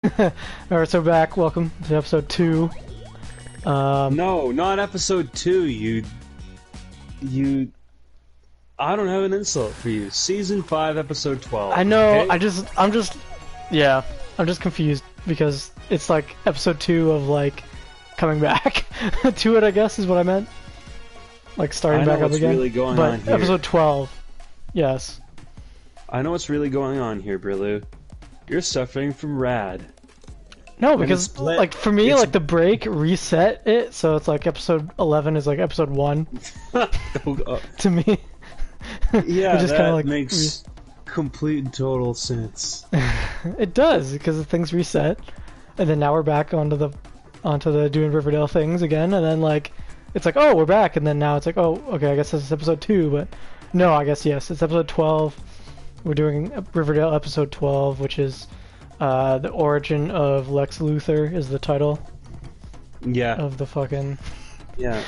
Alright, so back. Welcome to episode 2. No, not episode 2, you... I don't have an insult for you. Season 5, episode 12. I know, okay? I'm just confused because it's like episode 2 of like coming back to it, I guess is what I meant. Like starting back up again. Really going but on here. episode 12, yes. I know what's really going on here, Brilu. You're suffering from rad. No, because like for me, like the break reset it, so it's like episode 11 is like episode 1 to me. Yeah, just that like makes complete and total sense. It does, because the things reset, and then now we're back onto the doing Riverdale things again, and then like it's like, oh, we're back, and then now it's like, oh, okay, I guess this is episode 2, but no, I guess yes, it's episode 12. We're doing Riverdale episode 12, which is the origin of Lex Luthor is the title. Yeah. Of the fucking. Yeah.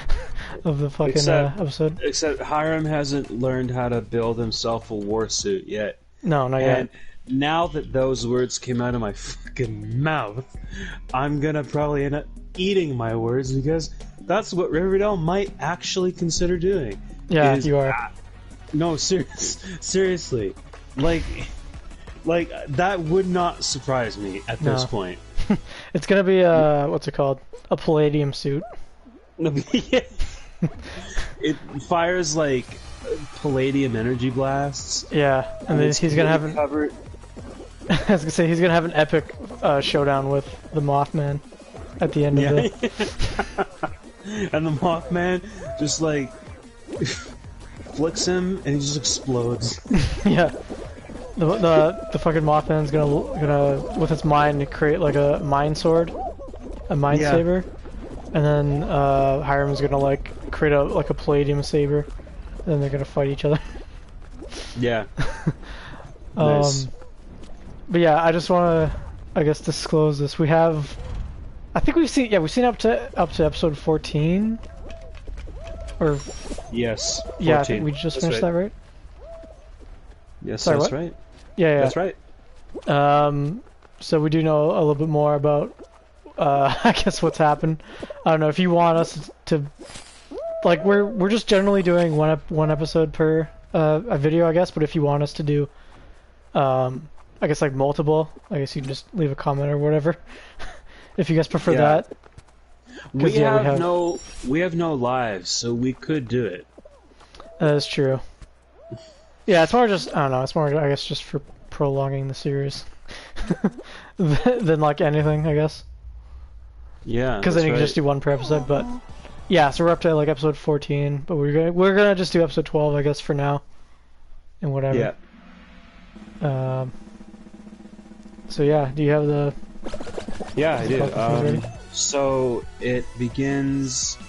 Of the fucking episode. Except Hiram hasn't learned how to build himself a war suit yet. No, not yet. And now that those words came out of my fucking mouth, I'm gonna probably end up eating my words because that's what Riverdale might actually consider doing. Yeah, you are. No, seriously. Like that would not surprise me at this point. It's gonna be what's it called? A palladium suit. It fires like palladium energy blasts. Yeah, and then he's gonna have covered. I was gonna say he's gonna have an epic showdown with the Mothman at the end of the. And the Mothman just like flicks him and he just explodes. Yeah. The fucking Mothman's gonna with its mind create like a mind sword, a mind saber, and then Hiram's gonna like create a palladium saber, and then they're gonna fight each other. Yeah. Nice. But yeah, I just wanna, I guess, disclose this. We have, I think we've seen up to episode 14. Or yes. 14. Yeah, I think we just finished that, right? Yes, sorry, that's what? right. Yeah, that's right. So we do know a little bit more about, I guess, what's happened. I don't know if you want us to, like, we're just generally doing one episode per a video, I guess. But if you want us to do, I guess like multiple, I guess you can just leave a comment or whatever. If you guys prefer that. We have no lives, so we could do it. That is true. Yeah, it's more just, I don't know, it's more, I guess, just for prolonging the series. than like anything, I guess. Yeah, because then you can just do one per episode, but yeah, so we're up to like episode 14, but we're gonna just do episode 12, I guess, for now. And whatever. Yeah. So yeah, do you have the... Yeah, I do. So it begins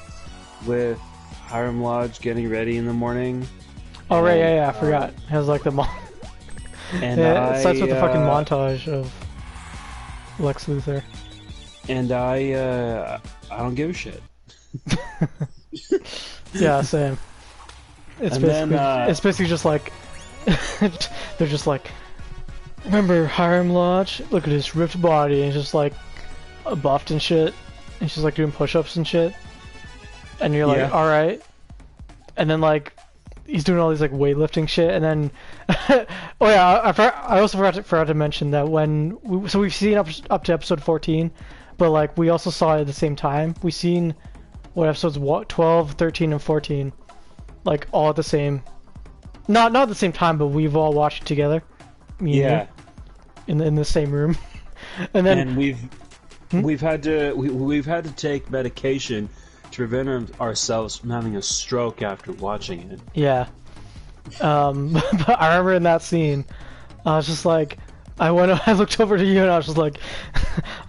with Hiram Lodge getting ready in the morning. Oh right, yeah, I forgot. It has like the and it starts with the fucking montage of Lex Luthor. And I don't give a shit. Yeah, same. It's basically just like they're just like, remember Hiram Lodge? Look at his ripped body, and he's just like buffed and shit, and she's like doing push-ups and shit, and you're like, all right, and then like he's doing all these like weightlifting shit, and then oh yeah, I also forgot to mention that when we've seen up to episode 14, but like we also saw it at the same time. We've seen episodes 12, 13, and 14, like all at the same, not at the same time, but we've all watched it together. In the same room, and then we've had to take medication to prevent ourselves from having a stroke after watching it. Yeah. But I remember in that scene, I was just like, I looked over to you and I was just like,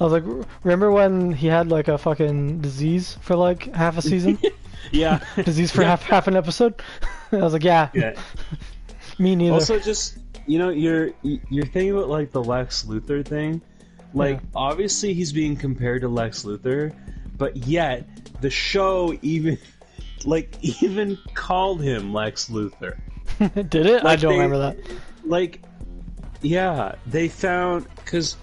I was like, remember when he had like a fucking disease for like half a season? Yeah. Disease for half an episode? I was like, yeah. Me neither. Also, just, you know, you're thinking about like the Lex Luthor thing. Like, obviously he's being compared to Lex Luthor, but yet the show even called him Lex Luthor. Did it? Like I don't remember that. Like, yeah, they found, because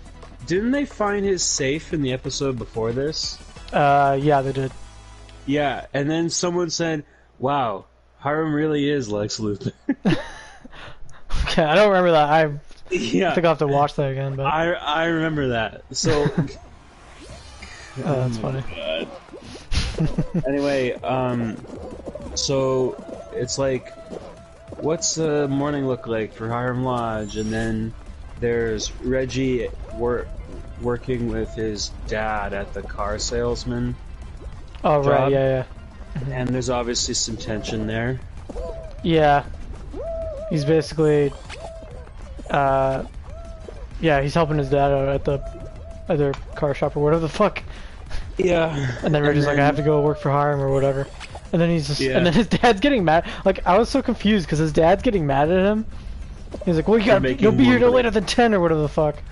didn't they find his safe in the episode before this? Yeah, they did. Yeah, and then someone said, "Wow, Hiram really is Lex Luthor." Okay, I don't remember that. I Yeah, think I'll have to watch that again. But I remember that. So that's funny. God. Anyway, so it's like, what's the morning look like for Hiram Lodge? And then there's Reggie working with his dad at the car salesman. Oh, job. right, yeah. And there's obviously some tension there. Yeah. He's basically, yeah, he's helping his dad out at their car shop or whatever the fuck. Yeah. And then Reggie's like, I have to go work for Hiram or whatever. And then he's just, and then his dad's getting mad. Like, I was so confused because his dad's getting mad at him. He's like, well, you'll be here no later than 10 or whatever the fuck.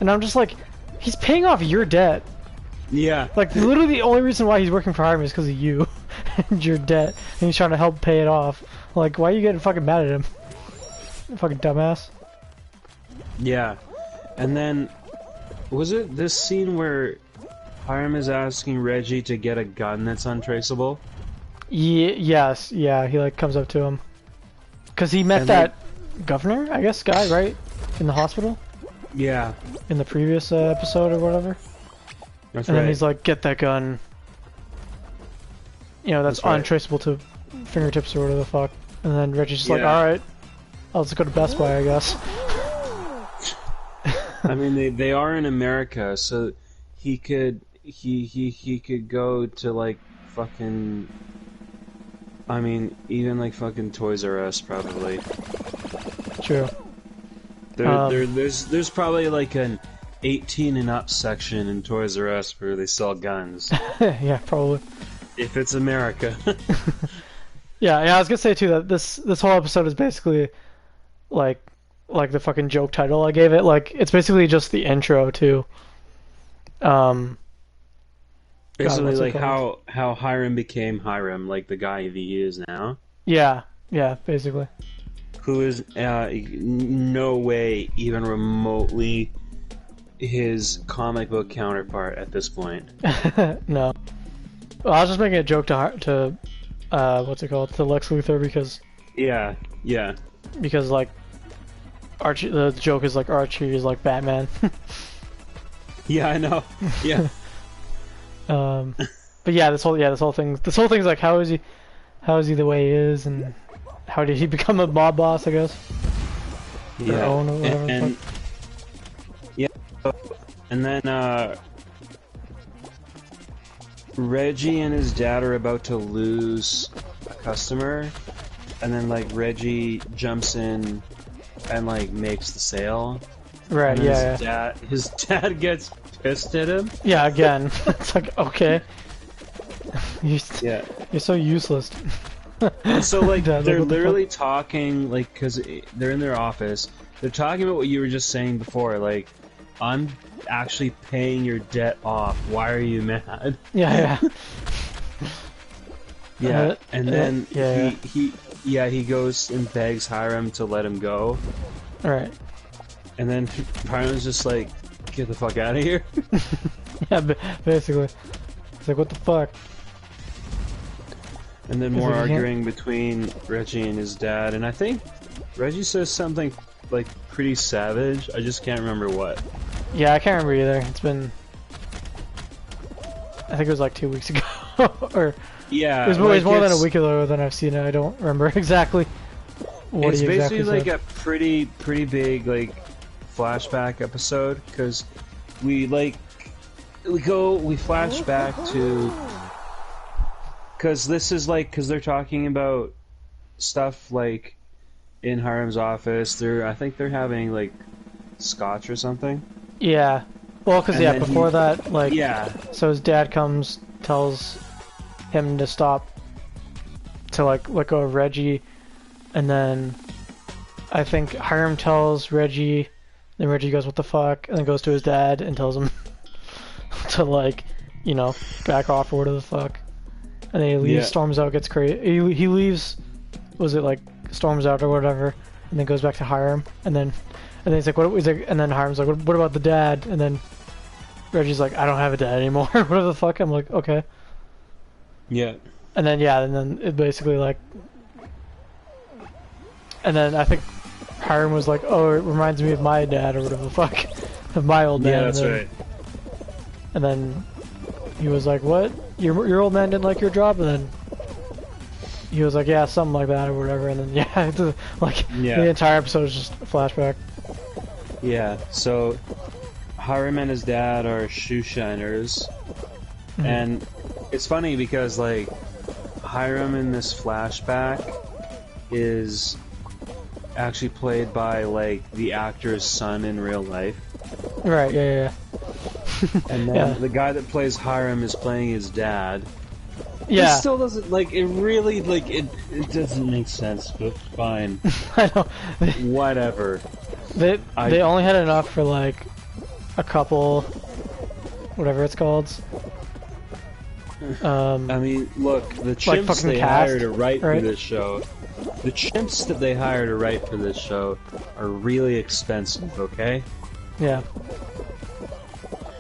And I'm just like, he's paying off your debt. Yeah. Like, literally the only reason why he's working for Hiram is because of you and your debt. And he's trying to help pay it off. Like, why are you getting fucking mad at him? You fucking dumbass. Yeah. And then, was it this scene where Hiram is asking Reggie to get a gun that's untraceable? Yes, yeah, he like comes up to him. Because he met that governor, I guess, guy, right? In the hospital? Yeah. In the previous episode or whatever. That's and right. then he's like, get that gun. You know, that's untraceable to fingertips or whatever the fuck. And then Reggie's just like, alright, I'll just go to Best Buy, I guess. I mean, they are in America, so he could go to like fucking, I mean, even like fucking Toys R Us probably. True. There's probably like an 18 and up section in Toys R Us where they sell guns. Yeah, probably. If it's America. Yeah, I was gonna say too that this whole episode is basically like the fucking joke title I gave it. Like, it's basically just the intro to basically like how Hiram became Hiram, like the guy he is now. Yeah, basically. Who is no way even remotely his comic book counterpart at this point. No. Well, I was just making a joke to what's it called? To Lex Luthor because yeah. Because like Archie, the joke is like Archie is like Batman. Yeah, I know. Yeah. But yeah, this whole thing's like how is he the way he is, and how did he become a mob boss, I guess? Yeah. Or whatever And then Reggie and his dad are about to lose a customer, and then like Reggie jumps in and like makes the sale. Right, His dad gets pissed at him. Yeah, again. It's like, okay. You're so useless. So like they're literally talking, like, because they're in their office, they're talking about what you were just saying before, like, I'm actually paying your debt off, why are you mad? Yeah. And then he goes and begs Hiram to let him go. Alright. And then Hiram's just like, get the fuck out of here. Yeah, basically. It's like, what the fuck? And then more arguing between Reggie and his dad, and I think Reggie says something like pretty savage. I just can't remember what. Yeah, I can't remember either. It's been, I think it was like 2 weeks ago, or yeah, it was more than a week ago than I've seen it. I don't remember exactly what he exactly said. It's basically like a pretty big like flashback episode, because we flash back to. Because this is like, because they're talking about stuff like in Hiram's office. I think they're having like scotch or something. Yeah. Well, because before that, like, so his dad comes, tells him to stop, to like let go of Reggie, and then I think Hiram tells Reggie, then Reggie goes, "What the fuck?" and then goes to his dad and tells him to like, you know, back off or whatever the fuck. And then he leaves, storms out, gets crazy. He leaves, was it like storms out or whatever, and then goes back to Hiram, and then And then he's like, what? He's like, and then Hiram's like, what about the dad? And then Reggie's like, I don't have a dad anymore. Whatever the fuck. I'm like, okay. Yeah. And then yeah, and then it basically like, and then I think Hiram was like, oh, it reminds me of my dad or whatever the fuck, of my old dad. Yeah, that's right. And then he was like, what? Your old man didn't like your job? And then he was like, yeah, something like that or whatever. And then yeah, it's like the entire episode is just a flashback. Yeah. So Hiram and his dad are shoe shiners, and it's funny because like Hiram in this flashback is actually played by like the actor's son in real life. Right. Yeah. And then the guy that plays Hiram is playing his dad. Yeah. It still doesn't like it. Really, like it doesn't make sense, but fine. I know. Whatever. They only had enough for like a couple, whatever it's called. I mean, look, the chimps like they cast, hired to write for this show. The chimps that they hire to write for this show are really expensive. Okay. Yeah.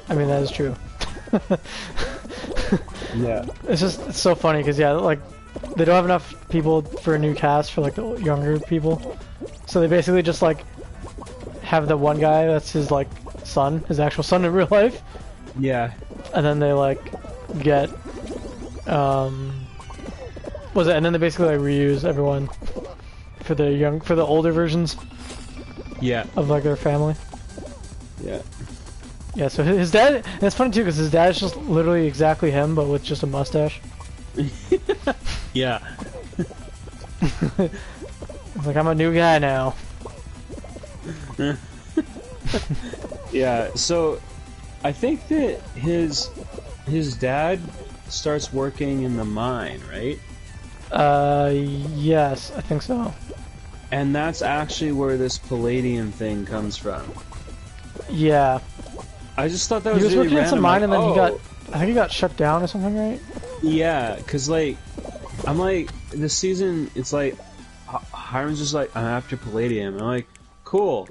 I mean, that is true. Yeah. It's so funny because like they don't have enough people for a new cast for like the younger people, so they basically just like have the one guy that's his like son, his actual son in real life. Yeah. And then they like get was it? And then they basically like reuse everyone for the older versions. Yeah. Of like their family. Yeah. Yeah, so his dad, and it's funny too because his dad is just literally exactly him, but with just a mustache. Yeah. It's like, I'm a new guy now. Yeah, so I think that his dad starts working in the mine, right? Yes, I think so. And that's actually where this palladium thing comes from. Yeah. I just thought that was really working random. at some mine, like, and then I think he got shut down or something, right? Yeah, because like, I'm like, this season, it's like, Hiram's just like, I'm after palladium. And I'm like, cool.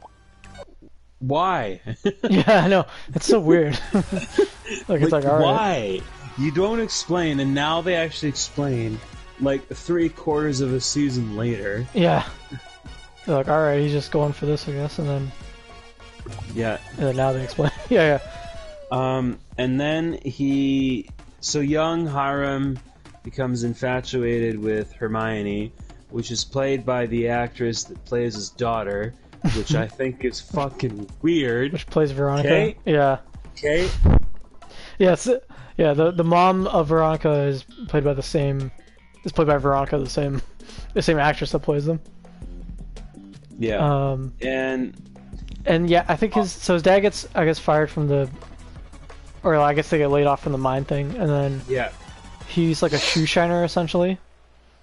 Why? Yeah, I know. It's so weird. Like, it's like, alright. Why? You don't explain, and now they actually explain, like, 3/4 of a season later. Yeah. They're like, alright, he's just going for this, I guess, and then... Yeah. And then now they explain. Yeah. And then so young Hiram becomes infatuated with Hermione, which is played by the actress that plays his daughter, which I think is fucking weird. Which plays Veronica. Okay? Yeah. Okay. Yes. Yeah. The mom of Veronica is played by Veronica, the same actress that plays them. Yeah. And yeah, I think his dad gets, I guess, fired from or I guess they get laid off from the mine thing, and then he's like a shoe shiner essentially.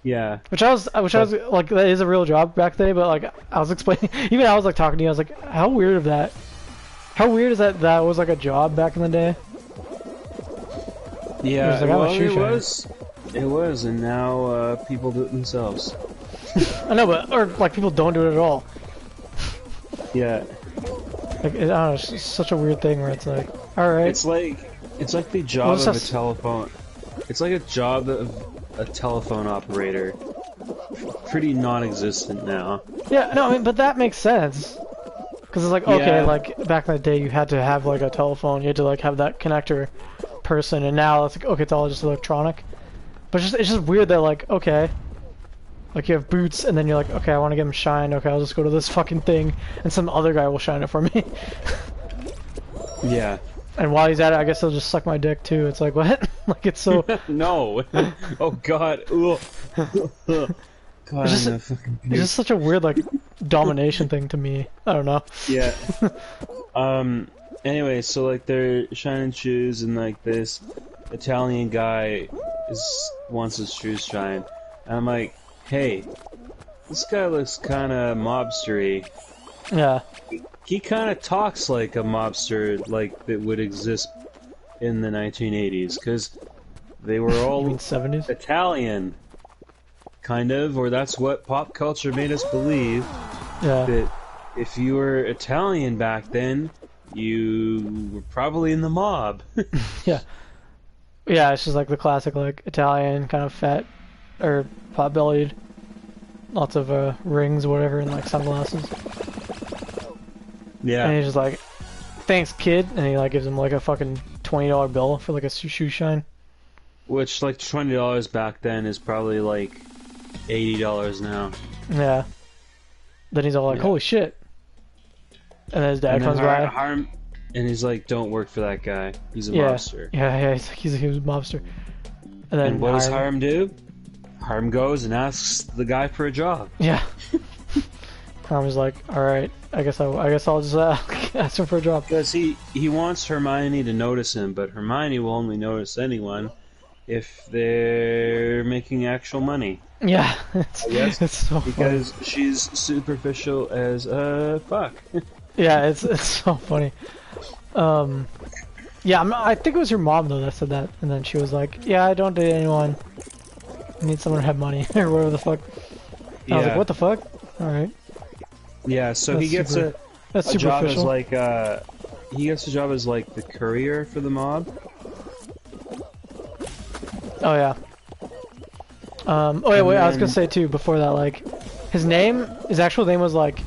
Yeah. Which I was like, that is a real job back then, but like I was explaining, even I was like talking to you, I was like, how weird is that was like a job back in the day? Yeah, like, it was, and now people do it themselves. I know, or like people don't do it at all. Yeah. Like, I don't know, it's just such a weird thing where it's like, alright. It's like the job of a telephone. It's like a job of a telephone operator. Pretty non-existent now. Yeah, no, I mean, but that makes sense. Because it's like, okay, like, back in the day you had to have, like, a telephone, you had to, like, have that connector person, and now it's like, okay, it's all just electronic. But it's just weird that, like, okay, like, you have boots, and then you're like, okay, I want to get them shined, okay, I'll just go to this fucking thing, and some other guy will shine it for me. Yeah. And while he's at it, I guess he'll just suck my dick, too. It's like, what? Like, it's so... No! Oh, God. God, it's just such a weird, like, domination thing to me. I don't know. Yeah. Anyway, so, like, they're shining shoes, and, like, this Italian guy wants his shoes shined. And I'm like, hey, this guy looks kind of mobstery. Yeah. He kind of talks like a mobster, like, that would exist in the 1980s, because they were all 70s? Italian, kind of, or that's what pop culture made us believe. Yeah. That if you were Italian back then, you were probably in the mob. Yeah. Yeah, it's just like the classic, like, Italian, kind of fat, or pot-bellied. Lots of rings or whatever, and like sunglasses. Yeah. And he's just like, thanks, kid. And he like gives him like a fucking $20 bill for like a shoe shine. Which, like, $20 back then is probably like $80 now. Yeah. Then he's all like, holy shit. And then his dad comes by. And he's like, don't work for that guy. He's a mobster. Yeah, he's a mobster. And then what does Hiram do? Hiram goes and asks the guy for a job. Yeah. Hiram's like, alright, I guess I'll just ask him for a job. Because he wants Hermione to notice him, but Hermione will only notice anyone if they're making actual money. Yeah, it's so because funny. She's superficial as fuck. Yeah, it's so funny. Yeah, I think it was her mom though that said that, and then she was like, "Yeah, I don't date anyone. I need someone to have money or whatever the fuck." I was like, "What the fuck?" All right. Yeah, so he gets a job as like he gets a job as like the courier for the mob. Oh yeah. Oh yeah, wait, I was gonna say too before that, like, his actual name was like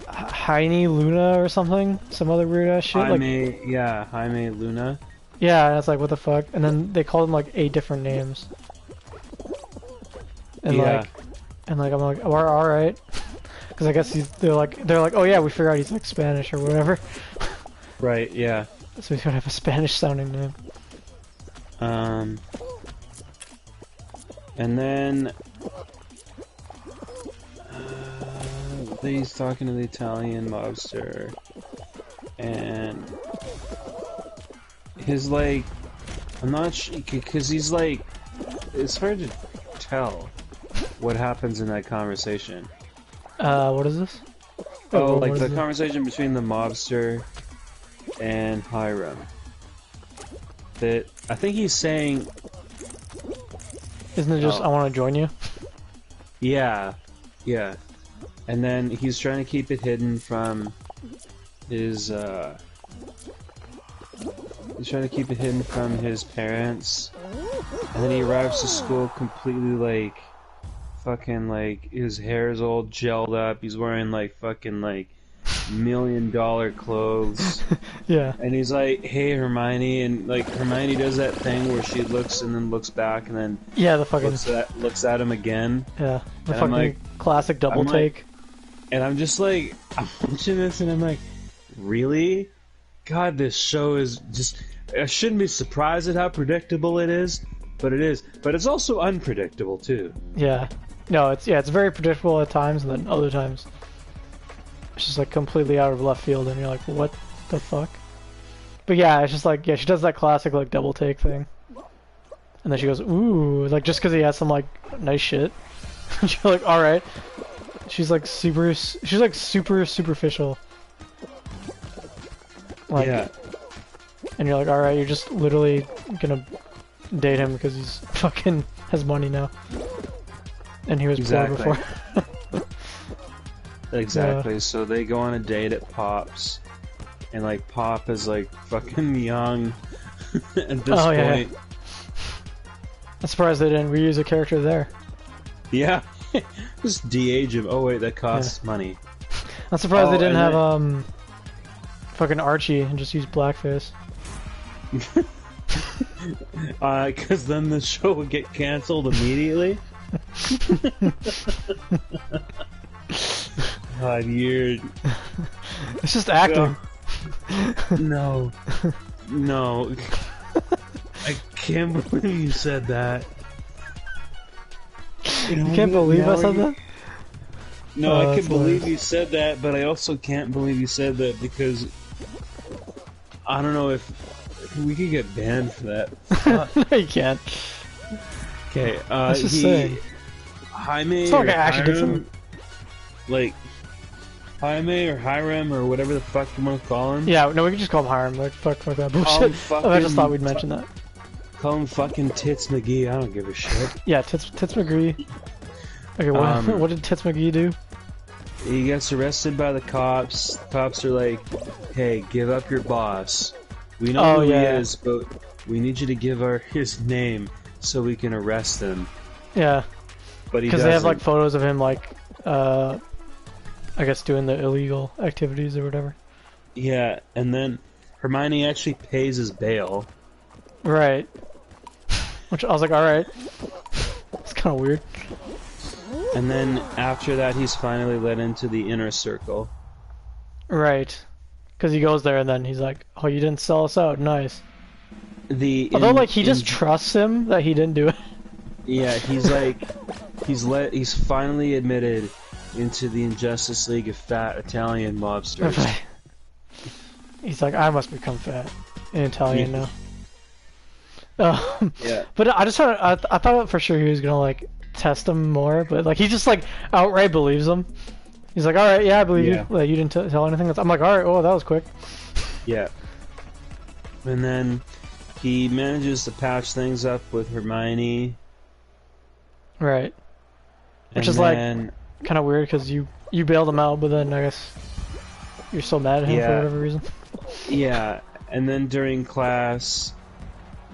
Heine Luna or something, some other weird ass shit. Jaime Luna. Yeah, and it's like, what the fuck? And then they called him like 8 different names. And I'm like, oh, all right, because I guess they're like, oh yeah, we figured out he's like Spanish or whatever. Right. Yeah. So he's gonna have a Spanish sounding name. And then he's talking to the Italian mobster, and his like, I'm not sure, because he's like, it's hard to tell what happens in that conversation. What is this? Oh, like the conversation between the mobster and Hiram. That I think he's saying. Isn't it just, I want to join you? Yeah, yeah. And then he's trying to keep it hidden from his, he's trying to keep it hidden from his parents. And then he arrives to school completely, like, fucking, like, his hair's all gelled up. He's wearing, like, fucking, like, $1 million clothes. Yeah. And he's like, hey, Hermione, and like Hermione does that thing where she looks and then looks back and then the fucking looks at him again. Yeah, the fucking like, classic double take. And I'm just like, I'm watching this and I'm like, really? God, this show is just. I shouldn't be surprised at how predictable it is, but it is. But it's also unpredictable too. Yeah. No, it's very predictable at times, and then other times it's just like completely out of left field, and you're like, what the fuck? But yeah, it's just like, yeah, she does that classic like double take thing, and then she goes, ooh, like just because he has some like nice shit. You're like, all right. She's like super superficial. Like, yeah. And you're like, all right, you're just literally gonna date him because he's fucking has money now, and he was poor before. Exactly. Yeah. So they go on a date at Pop's, and like Pop is like fucking young at this point. Yeah. I'm surprised they didn't reuse a character there. Yeah, just de-age him. Oh wait, that costs money. I'm surprised they didn't have fucking Archie and just use blackface. Because then the show would get cancelled immediately. God, you're... It's just acting. No. No. I can't believe you said that. You can't believe I said that? No, I can believe you said that, but I also can't believe you said that because... I don't know if we could get banned for that. No, you can't. Okay, That's just saying. Jaime it's not like I actually did something. Like, Jaime or Hiram or whatever the fuck you want to call him. Yeah, no, we can just call him Hiram. Like, fuck that bullshit. I just thought we'd mention that. Call him fucking Tits McGee. I don't give a shit. Yeah, Tits McGee. Okay, what did Tits McGee do? he gets arrested by the cops. Cops are like, "Hey, give up your boss. We know who he is, but we need you to give his name so we can arrest him." Yeah. But he doesn't. Because they have like photos of him like, I guess doing the illegal activities or whatever. Yeah, and then Hermione actually pays his bail. Right. Which I was like, alright. It's kind of weird. And then after that, he's finally let into the inner circle. Right. Because he goes there and then he's like, oh, you didn't sell us out, nice. Although, like, he just trusts him that he didn't do it. Yeah, he's like, he's finally admitted into the Injustice League of fat Italian mobsters. He's like, I must become fat in Italian now. Yeah. But I thought for sure he was gonna like test him more, but like he just like outright believes him. He's like, all right, yeah, I believe you. Like, you didn't tell anything. I'm like, all right, oh, that was quick. Yeah. And then he manages to patch things up with Hermione. Right. Which is like kind of weird because you bailed him out, but then I guess you're still mad at him for whatever reason. Yeah. And then during class,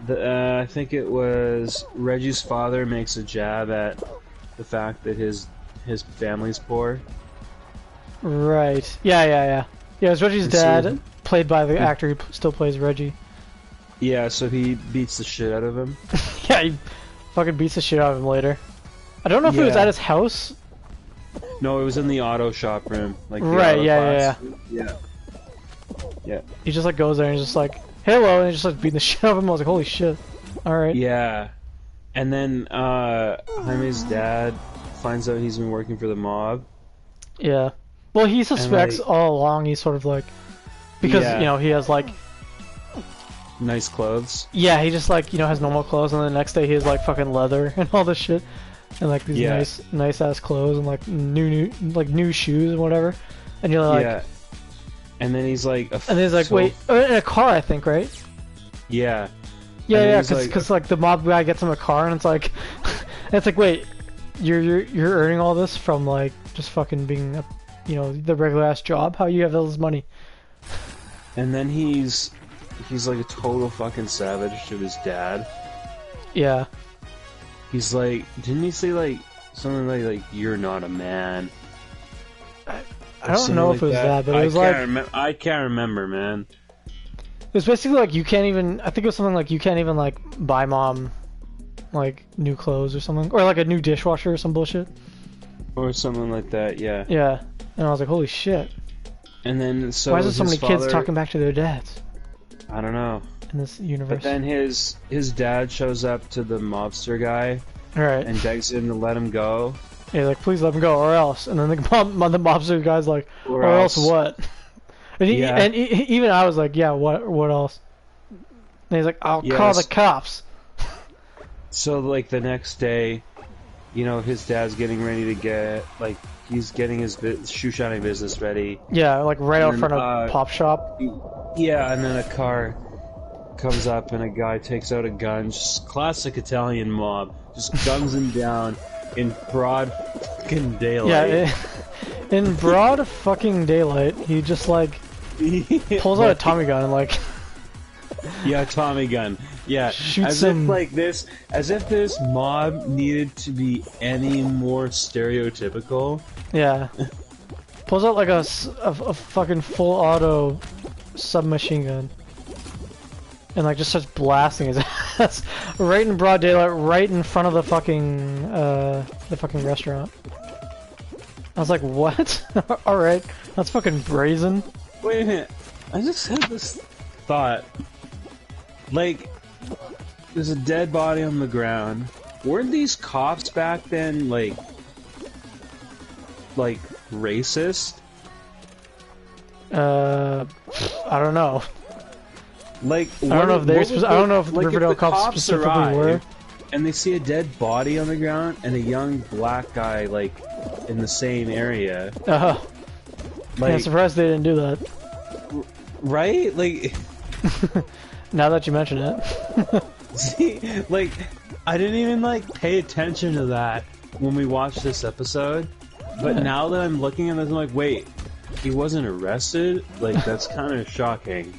I think it was Reggie's father makes a jab at the fact that his family's poor. Right. Yeah, it was Reggie's dad, played by the actor who still plays Reggie. Yeah, so he beats the shit out of him. Yeah, he fucking beats the shit out of him later. I don't know if it was at his house. No, it was in the auto shop room. Like right, yeah. He just like goes there and he's just like, hello, and he just like beating the shit out of him. I was like, holy shit. Alright. Yeah. And then Jaime's dad finds out he's been working for the mob. Yeah. Well, he suspects all along. He's sort of like, because you know he has like nice clothes. Yeah, he just like has normal clothes, and then the next day he has like fucking leather and all this shit, and like these nice ass clothes and like new shoes and whatever. And you're like, and then he's like, wait, in a car, I think, right? Yeah. Yeah, because like the mob guy gets him a car, and it's like, wait, you're earning all this from like just fucking being a, the regular ass job? How you have all this money? And then he's like a total fucking savage to his dad. Yeah. He's like, didn't he say like something like you're not a man? I don't know if it was that, but it was I can't remember, man. It was basically like you can't even. I think it was something like you can't even like buy mom like new clothes or something, or like a new dishwasher or some bullshit. Or something like that, yeah. Yeah, and I was like, holy shit. And then why is there so many kids talking back to their dads? I don't know. In this universe. But then his dad shows up to the mobster guy. Right. And begs him to let him go. Yeah, he's like, please let him go, or else. And then the mobster guy's like, or else what? And even I was like, yeah, what else? And he's like, I'll call the cops. So like the next day, his dad's getting ready to get he's getting his shoe shining business ready. Yeah, like right out front of Pop Shop. Yeah, and then a car comes up and a guy takes out a gun. Just classic Italian mob. Just guns him down in broad fucking daylight. Yeah, in broad fucking daylight, he just like pulls out a Tommy gun and like. Yeah, Tommy gun. Yeah, shoots him as if this mob needed to be any more stereotypical. Yeah. Pulls out like a fucking full auto submachine gun. And like just starts blasting his ass right in broad daylight, right in front of the fucking restaurant. I was like, what? Alright, that's fucking brazen. Wait a minute, I just had this thought. Like, there's a dead body on the ground. Weren't these cops back then, like racist? I don't know. Like, I don't know if the Riverdale cops specifically were. And they see a dead body on the ground and a young black guy, like, in the same area. Yeah, I'm surprised they didn't do that. Right? Like... Now that you mention it. See, like, I didn't even, pay attention to that when we watched this episode. But now that I'm looking at this, I'm like, wait, he wasn't arrested? Like, that's kind of shocking.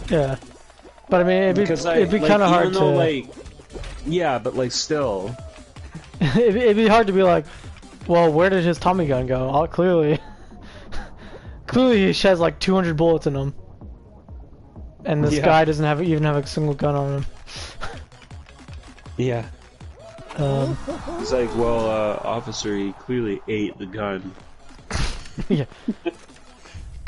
Yeah. But I mean, it'd be kind of hard to... like, yeah, but like, still... it'd be hard to be like, well, where did his Tommy gun go? Oh, clearly he has like 200 bullets in him. And this guy doesn't even have a single gun on him. Yeah. It's like, well, officer, he clearly ate the gun. Yeah.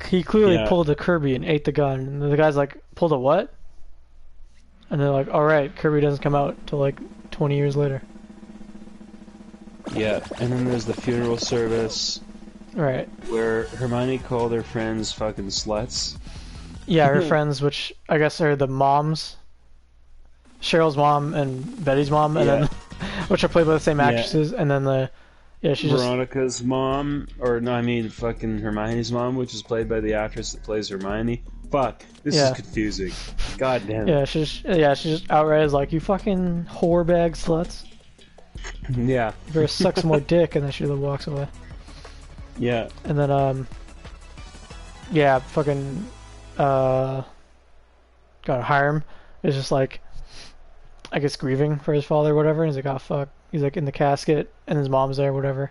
He clearly pulled a Kirby and ate the gun. And the guy's like, pulled a what? And they're like, alright, Kirby doesn't come out till like 20 years later. Yeah, and then there's the funeral service. Right. Where Hermione called her friends fucking sluts. Yeah, her friends, which I guess are the moms. Cheryl's mom and Betty's mom, and then which are played by the same actresses, and then she's Veronica's mom, or no, I mean fucking Hermione's mom, which is played by the actress that plays Hermione. Fuck, this is confusing. God damn it. Yeah, she's just outright is like, you fucking whore bag sluts. Yeah. You better suck some more dick, and then she walks away. Yeah. And then fucking Hiram is just like, I guess grieving for his father or whatever, and he's like, oh fuck. He's like in the casket and his mom's there or whatever.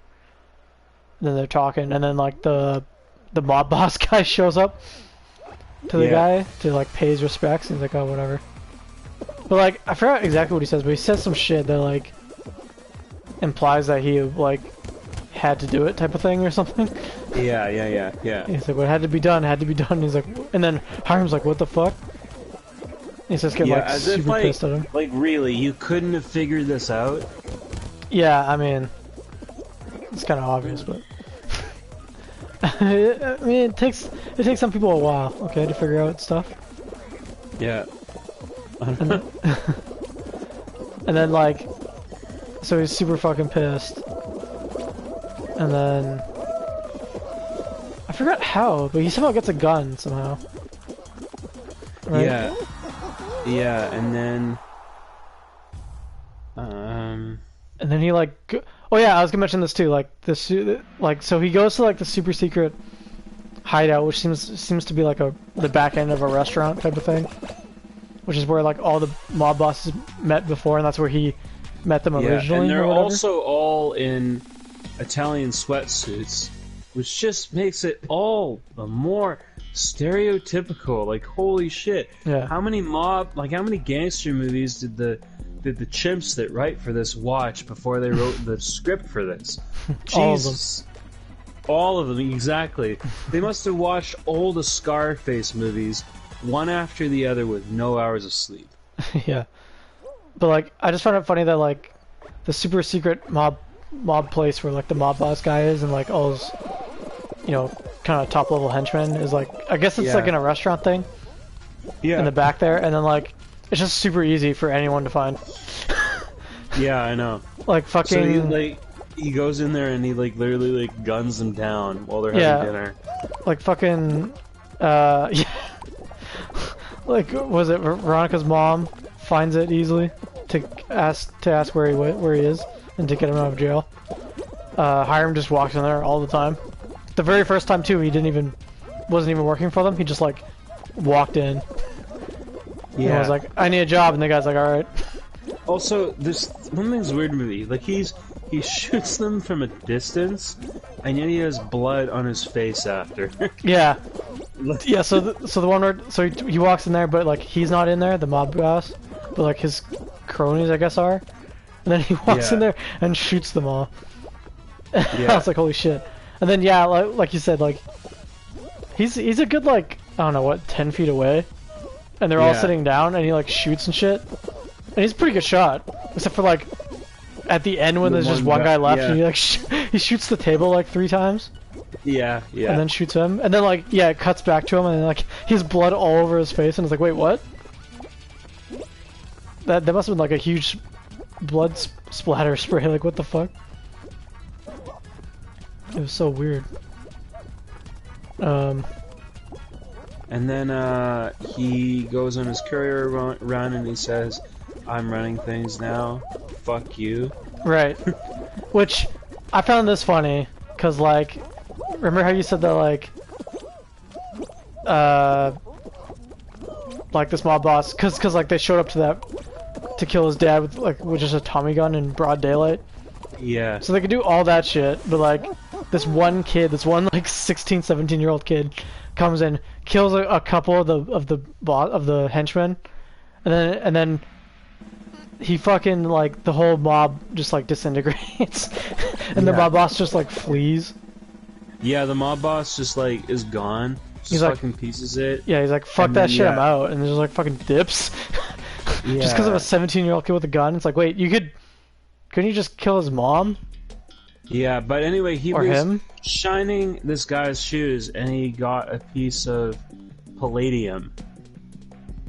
And then they're talking, and then like the mob boss guy shows up to the guy to like pay his respects, and he's like, oh whatever. But like, I forgot exactly what he says, but he says some shit that like implies that he like had to do it type of thing or something. Yeah. He's like, well, it had to be done, He's like, and then Hiram's like, what the fuck? He's just getting like super pissed at him. Like, really, you couldn't have figured this out? Yeah, I mean, it's kind of obvious, but I mean, it takes some people a while, okay, to figure out stuff. Yeah. And then like, so he's super fucking pissed, and then I forgot how, but he somehow gets a gun somehow. Right? Yeah, and then and then he like, oh yeah, I was gonna mention this too, like so he goes to like the super secret hideout, which seems to be like the back end of a restaurant type of thing, which is where like all the mob bosses met before, and that's where he met them originally. And they're also all in Italian sweatsuits, which just makes it all the more stereotypical. Like, holy shit! Yeah. How many gangster movies did the chimps that write for this watch before they wrote the script for this? Jesus. All of them, exactly. They must have watched all the Scarface movies, one after the other, with no hours of sleep. Yeah. But like, I just found it funny that like the super secret mob place where like the mob boss guy is, and like all his, you know, kind of top level henchmen is like, I guess it's like in a restaurant thing. Yeah. In the back there, and then like it's just super easy for anyone to find. Yeah, I know. Like fucking. So he goes in there and he like literally like guns them down while they're having dinner. Like fucking. Yeah. Like, was it Veronica's mom finds it easily to ask where he is and to get him out of jail. Hiram just walks in there all the time. The very first time too, he wasn't even working for them. He just like walked in. Yeah. And I was like, I need a job, and the guy's like, all right. Also, this one thing's weird to me. Like he shoots them from a distance, and yet he has blood on his face after. Yeah. Yeah. So the one where he walks in there, but like he's not in there, the mob boss, but like his cronies, I guess, are. And then he walks in there and shoots them all. Yeah. I was like, holy shit. And then like you said, like he's a good like, I don't know what, 10 feet away, and they're all sitting down, and he like shoots and shit, and he's a pretty good shot, except for like at the end when there's just one guy left, and he like he shoots the table like 3 times. Yeah. And then shoots him, and then like it cuts back to him, and then, like he has blood all over his face, and it's like, wait, what? That must have been like a huge blood splatter spray. Like, what the fuck? It was so weird. And then he goes on his courier run and he says, I'm running things now. Fuck you. Right. Which, I found this funny, Cause like, remember how you said that like this mob boss, cause like they showed up to kill his dad with just a Tommy gun in broad daylight. Yeah. So they could do all that shit, but like this one kid, this one like 16, 17-year-old kid, comes in, kills a couple of the henchmen, and then he fucking like the whole mob just like disintegrates, and the mob boss just like flees. Yeah, the mob boss just like is gone. Just fucking pieces it. Yeah, he's like, fuck that shit, I'm out, and just like fucking dips. Yeah. Just because of a 17-year-old kid with a gun, it's like, wait, couldn't you just kill his mom? Yeah, but anyway, he was shining this guy's shoes, and he got a piece of palladium,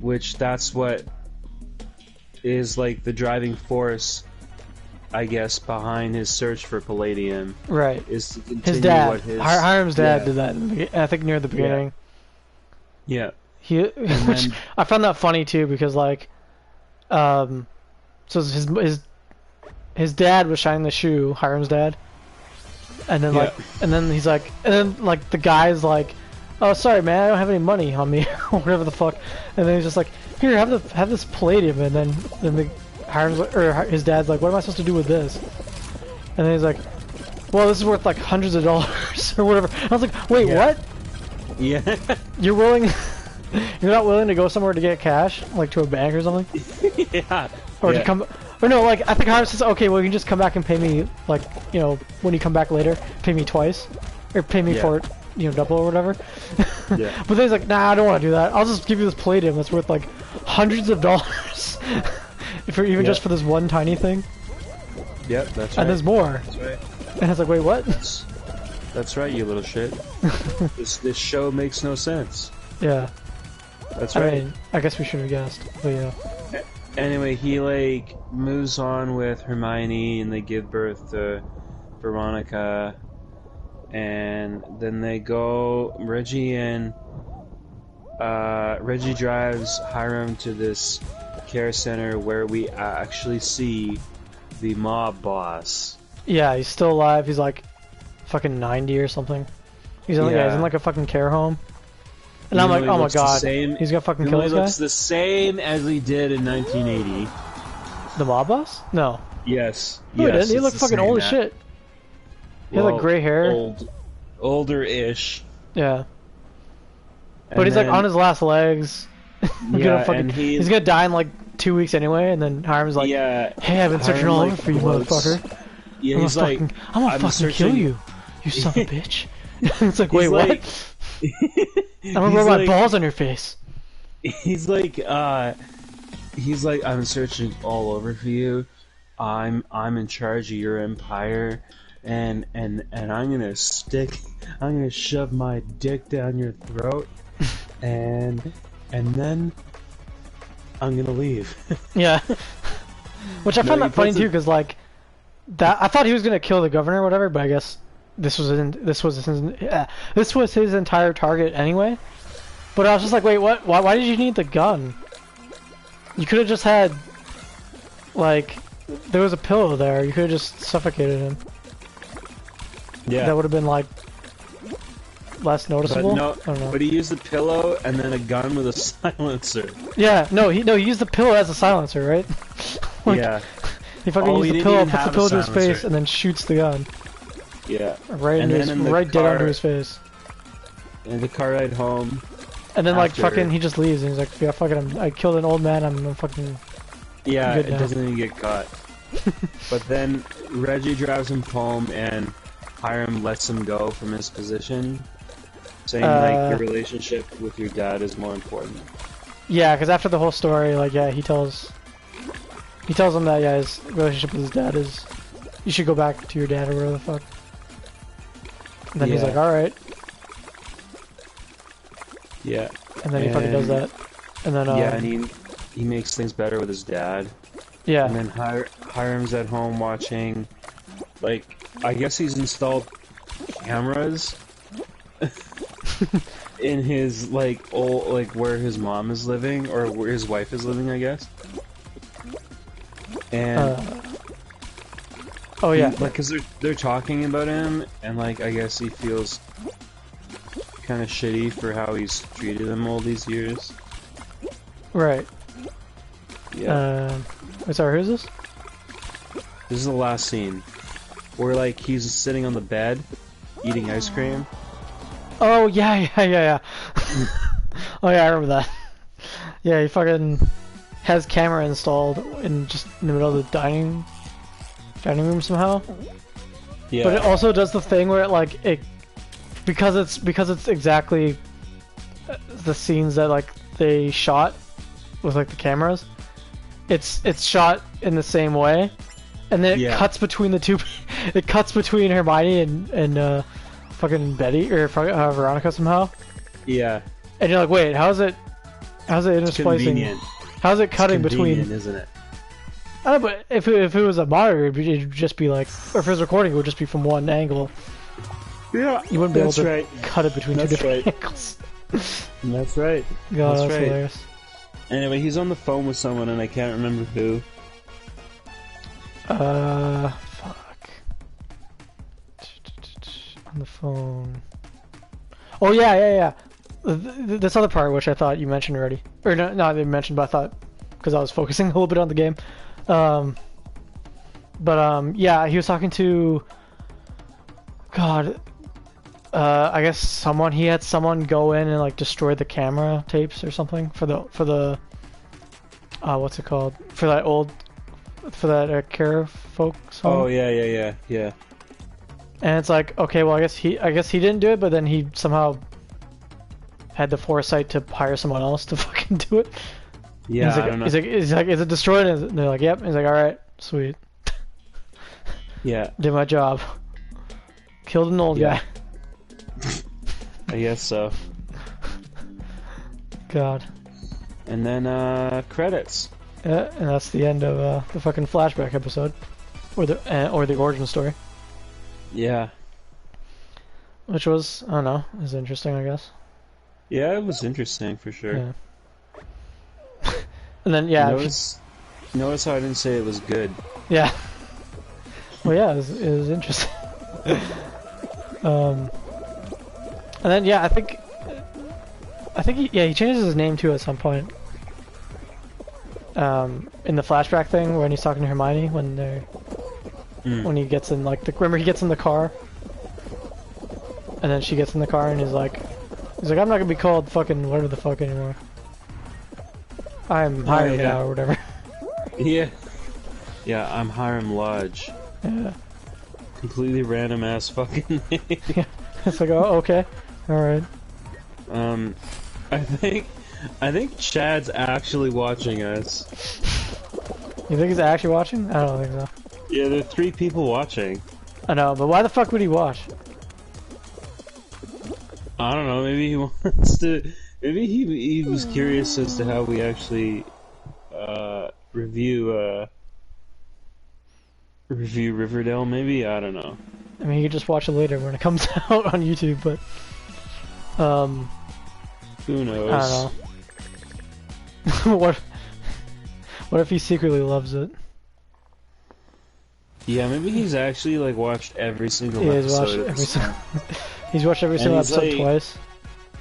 which that's what is like the driving force, I guess, behind his search for palladium. Right. Is to continue his dad, what his Hiram's dad did that. I think near the beginning. Yeah. Which I found that funny too, because like, so his dad was shining the shoe, Hiram's dad, and then like the guy's like, oh sorry man, I don't have any money on me or whatever the fuck, and then he's just like, here, have this palladium, and then his dad's like, what am I supposed to do with this? And then he's like, well, this is worth like hundreds of dollars or whatever. I was like, wait, what? Yeah. You're not willing to go somewhere to get cash, like to a bank or something? Yeah. Or to come, or no, like I think Hiram says, okay, well you can just come back and pay me, like, you know, when you come back later, pay me twice, or pay me for it, you know, double or whatever. Yeah. But then he's like, nah, I don't want to do that. I'll just give you this palladium that's worth like hundreds of dollars, for even just for this one tiny thing. Yep, that's right. And there's more. That's right. And it's like, wait, what? That's right, you little shit. This show makes no sense. Yeah. That's right. I mean, I guess we should have guessed, but yeah. Anyway, he like moves on with Hermione, and they give birth to Veronica, and then they go. Reggie drives Hiram to this care center where we actually see the mob boss. Yeah, he's still alive. He's like fucking 90 or something. He's in like a fucking care home. And I'm like, oh my god, he's gonna fucking kill this guy? He looks the same as he did in 1980. The mob boss? No. Yes. No, he didn't. He looked fucking old as shit. He had like gray hair. Older-ish. Yeah. But he's like on his last legs. He's gonna die in like 2 weeks anyway, and then Hiram's like, hey, I've been searching all over for you, motherfucker. Yeah, he's like, I'm gonna fucking kill you, you son of a bitch. It's like, wait, what? I'm gonna rub my balls on your face. He's like, I'm searching all over for you. I'm in charge of your empire, and I'm gonna shove my dick down your throat, and then I'm gonna leave. Yeah. Which I found that funny too, because like that I thought he was gonna kill the governor or whatever, but I guess this was his entire target anyway. But I was just like, wait, what? Why did you need the gun? You could have just had, like, there was a pillow there. You could have just suffocated him. Yeah. That would have been like less noticeable. But I don't know. But he used the pillow and then a gun with a silencer. Yeah. No. He used the pillow as a silencer, right? Like, yeah. He fucking used the pillow, puts the pillow to his face, and then shoots the gun. Yeah. Right dead onto his face. And the car ride home. And then like fucking he just leaves and he's like, yeah, fuck it, I killed an old man, I'm fucking it doesn't even get caught. But then Reggie drives him home and Hiram lets him go from his position, saying like the relationship with your dad is more important. Yeah, because after the whole story, like he tells him that his relationship with his dad is, you should go back to your dad or whatever the fuck. And then he's like, alright. Yeah. And then he fucking does that. And then and he makes things better with his dad. Yeah. And then Hiram's at home watching, like, I guess he's installed cameras in his like where his mom is living or where his wife is living, I guess. And Oh yeah. Like, cause they're talking about him, and like I guess he feels kind of shitty for how he's treated them all these years. Right. Yeah. Sorry, who's this? This is the last scene, where like he's sitting on the bed, eating ice cream. Oh yeah. Oh yeah, I remember that. Yeah, he fucking has camera installed in just in the middle of the dining room somehow. Yeah. But it also does the thing where because it's exactly the scenes that like they shot with like the cameras. It's shot in the same way, and then it cuts between the two. It cuts between Hermione and fucking Betty or Veronica somehow. Yeah. And you're like, wait, how's it intersplicing? How's it cutting between? Isn't it? I don't know, but if it was a monitor, it'd just be like, or if it was recording, it would just be from one angle. Yeah, you wouldn't be able to cut it between two different angles. That's right. God, that's hilarious. Anyway, he's on the phone with someone, and I can't remember who. Fuck. On the phone. Oh yeah. This other part, which I thought you mentioned already, or no, I didn't mention, but I thought because I was focusing a little bit on the game. Yeah, he was talking to. God. I guess he had someone go in and like destroy the camera tapes or something for the what's it called? For that care folks home. Oh yeah. And it's like, okay, well I guess he didn't do it, but then he somehow had the foresight to hire someone else to fucking do it. Yeah, I don't know. He's like, is it destroyed? And they're like, yep. And he's like, all right, sweet. Yeah. Did my job. Killed an old guy. I guess so. God. And then credits. Yeah, and that's the end of the fucking flashback episode, or the origin story. Yeah. Which was, I don't know, is interesting, I guess. Yeah, it was interesting for sure. Yeah. And then Notice how I didn't say it was good. Yeah. Well, yeah, it was interesting. And then I think he changes his name too at some point. In the flashback thing when he's talking to Hermione when he gets in remember he gets in the car, and then she gets in the car and he's like I'm not gonna be called fucking whatever the fuck anymore. I'm Hiram now or whatever. Yeah, I'm Hiram Lodge. Yeah. Completely random ass fucking name. Yeah. It's like, oh, okay, all right. I think Chad's actually watching us. You think he's actually watching? I don't think so. Yeah, there are 3 people watching. I know, but why the fuck would he watch? I don't know, maybe he wants to... Maybe he was curious as to how we actually review Riverdale, maybe? I don't know. I mean, he could just watch it later when it comes out on YouTube, but... Who knows? I don't know. What if he secretly loves it? Yeah, maybe he's actually like watched every single episode. He's watched every single episode twice.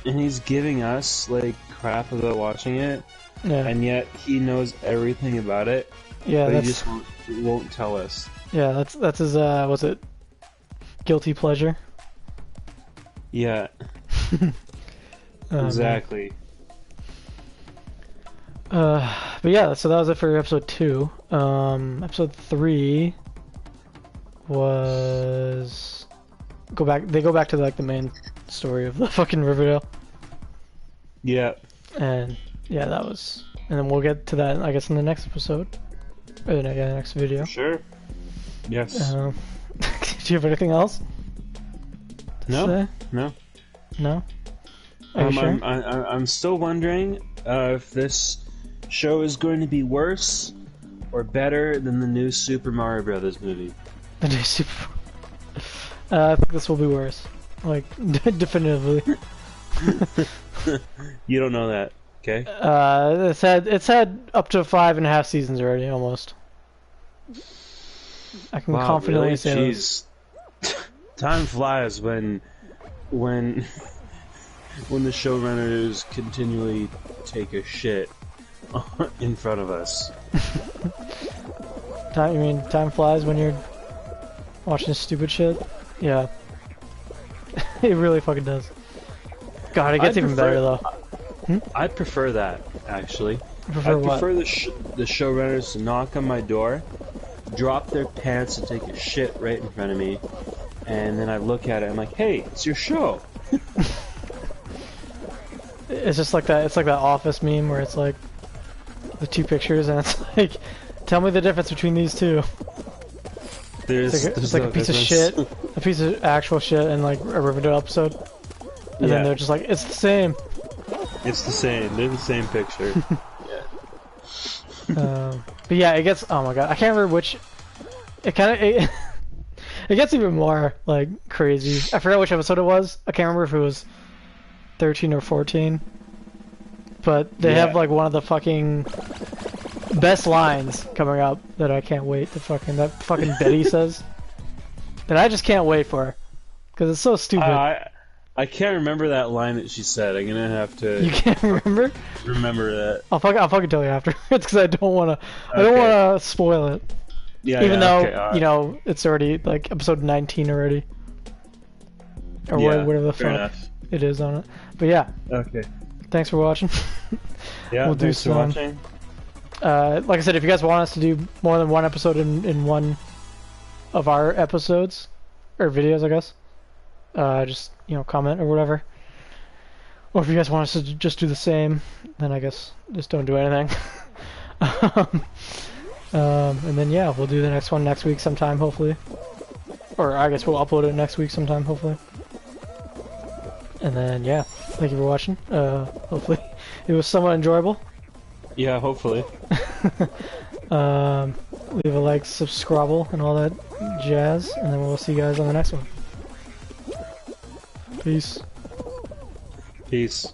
And he's giving us like crap about watching it. Yeah. And yet he knows everything about it. Yeah, but he just won't tell us. Yeah, that's his what's it? Guilty pleasure. Yeah. Exactly. But yeah, so that was it for episode 2. Episode 3 was they go back to like the main story of the fucking Riverdale. Yeah. And yeah, and then we'll get to that, I guess, in the next episode. Or the next video. Sure. Yes. Do you have anything else? No. No? Are you sure? I'm still wondering if this show is going to be worse or better than the new Super Mario Brothers movie. The new Super... I think this will be worse. Like, definitively. You don't know that, okay? It's had up to 5.5 seasons already, almost. I can confidently say Jeez. Time flies when the showrunners continually take a shit in front of us. You mean time flies when you're watching stupid shit? Yeah. It really fucking does. God, it gets even better though. I prefer that, actually. I prefer the showrunners to knock on my door, drop their pants and take a shit right in front of me, and then I look at it and I'm like, hey, it's your show. It's just like that. It's like that Office meme where it's like the two pictures and it's like, tell me the difference between these two. It's like a piece of shit, a piece of actual shit, and like a Riverdale episode. And then they're just like, it's the same. It's the same. They're the same picture. But yeah, it gets. Oh my god, I can't remember which. It gets even more like crazy. I forgot which episode it was. I can't remember if it was 13 or 14. But they have like one of the fucking best lines coming up that I can't wait to that fucking Betty says. That I just can't wait for, because it's so stupid. I can't remember that line that she said. I'm gonna have to. You can't remember? Remember that. I'll fucking tell you after. It's because I don't wanna. I don't wanna spoil it. Yeah. Even though you know it's already like episode 19 already, or whatever the fuck it is on it. But yeah. Okay. Thanks for watching. Yeah. We'll thanks for watching. Like I said, if you guys want us to do more than one episode in one of our episodes or videos, I guess. Just, you know, comment or whatever. Or if you guys want us to just do the same, then I guess just don't do anything. And then yeah, we'll do the next one next week sometime, hopefully. Or I guess we'll upload it next week sometime, hopefully. And then yeah, thank you for watching. Hopefully it was somewhat enjoyable. Yeah, hopefully. Leave a like, subscribe, and all that jazz, and then we'll see you guys on the next one. Peace. Peace.